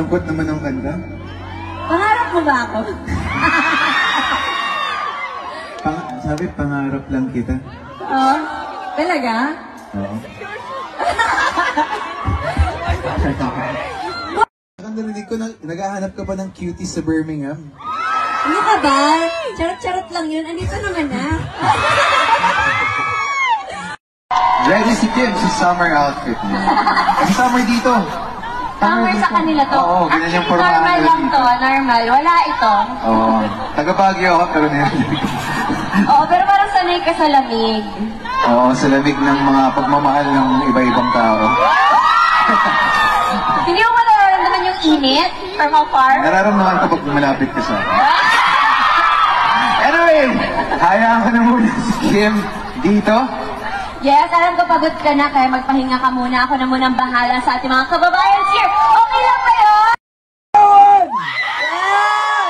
lungkot naman ang kanta. Pangarap mo ba ako? Sabi, pangarap lang kita. Oo. Talaga? Oo. Narinig ko na naghahanap ka pa ng cutie sa Birmingham. Ano ka ba? Charot-charot lang yun. Andito naman na. Ready si Kim sa summer outfit niya. Kasi summer dito. Summer sa kanila to. Oo, ganyan yung formahan normal lang to. Normal. Wala ito. Oo. Taga-Baguio ako pero narinig. Oo, pero parang sanay ka sa lamig. Oo, sa lamig ng mga pagmamahal ng iba-ibang tao. Hindi mo nararamdaman yung init from afar? Nararamdaman ko pag malapit ka sa akin. Anyway, hayaan ko na muna si Kim dito. Yes, alam ko pagod ka na, kaya magpahinga ka muna. Ako na munang bahala sa ating mga kababayan here. Okay lang ba yun? Yeah!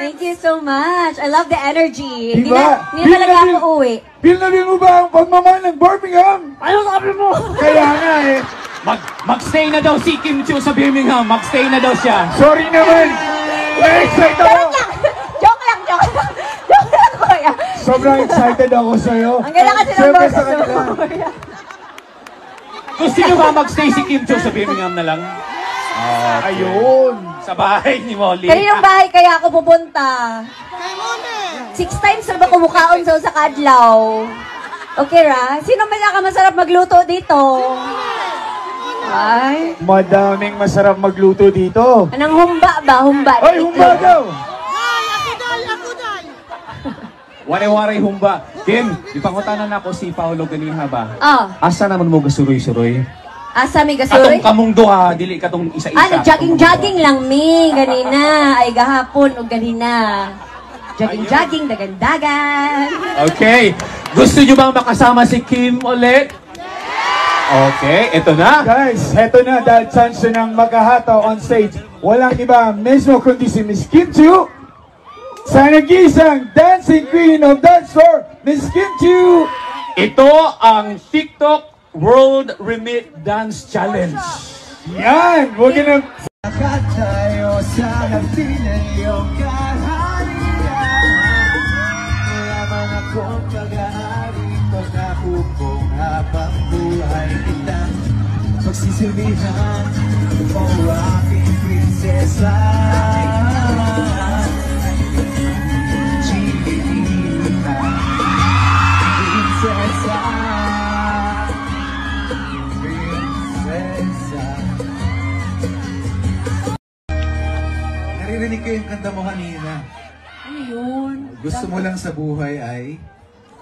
Thank you so much. I love the energy. Diba? Hindi na talaga ako uwi. Feel na mo ba ang pagmamahal ng Birmingham? Ano sabi mo? Kaya nga eh. Magstay na daw si Kim Chiu sa Birmingham. Magstay na daw siya. Sorry naman. Na-excite ako. Joke lang. Joke lang, kuya. Sobrang excited ako sa'yo. Ang gala kasi ng Siyempre boses sa kanila. mo, kuya. Gusto nyo ba magstay si Kim Chiu sa Birmingham na lang? Ayun. Sa bahay ni Molly. Kaninong bahay kaya ako pupunta? 6 times na ba kumukaon sa kadlaw? Okay ra? Sino masarap magluto dito? Ay. Madaming masarap magluto dito. Anong humba ba? Humba. Ay, humba daw. Wari-wari humba. Kim, ipangutanan na ako si Paolo Ganiha ba? Asa naman mo gasuroy-suroy? Asa may gasuroy? Katong kamong duha, dili katong isa-isa. Nag-jogging-jogging lang mi. Ganina. Ay, gahapon o ganina. Jogging-jogging, dagan-dagan. Okay. Gusto nyo bang makasama si Kim ulit? Okay, eto na. Guys, heto na dahil chance ng makahataw on stage. Walang iba mismo kundi si Miss Kim Chiu. Sa nag-iisang dancing queen of dance floor, Miss Kim Chiu. Ito ang TikTok World Remit Dance Challenge. Yan! Huwag na... Tayo sa napilan yung kaharian. Mayaman akong pag-aari, pagkako kong habang buhay kita. Pagsisilbihan, o aking prinsesa. Chilita, prinsesa. Prinsesa. Naririnig ko yung kanta mo kanina. Ano yun? Gusto mo lang sa buhay ay...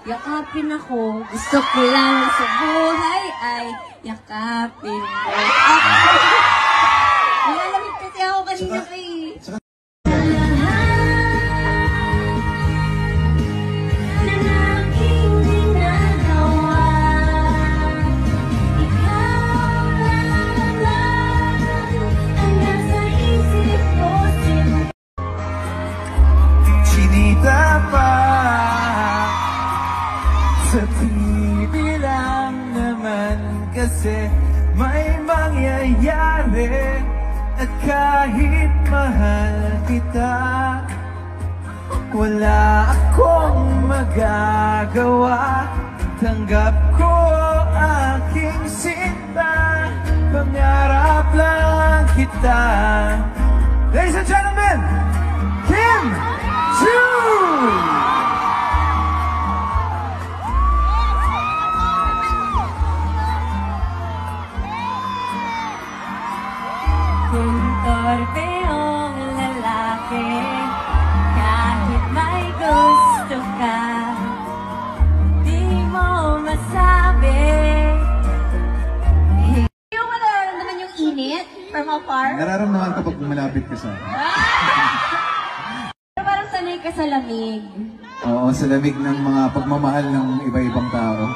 Yakapin ako. Gusto ko lang sa buhay ay yakapin mo. Nilalamig kasi ako kanina kay... Chinita pa sa TV lang naman kasi may mangyayari. At kahit mahal kita, wala akong magagawa. Tanggap ko aking sinta, pangarap lang kita. Ladies and gentlemen, Kim Chiu! Kung torbeyong lalaki, kahit may gusto ka, di mo masabi. Hindi mo nararamdaman yung init from afar? Nararamdaman ko pag malapit ka sa akin. Pero parang sanay ka sa lamig. Oo, sa lamig ng mga pagmamahal ng iba-ibang tao.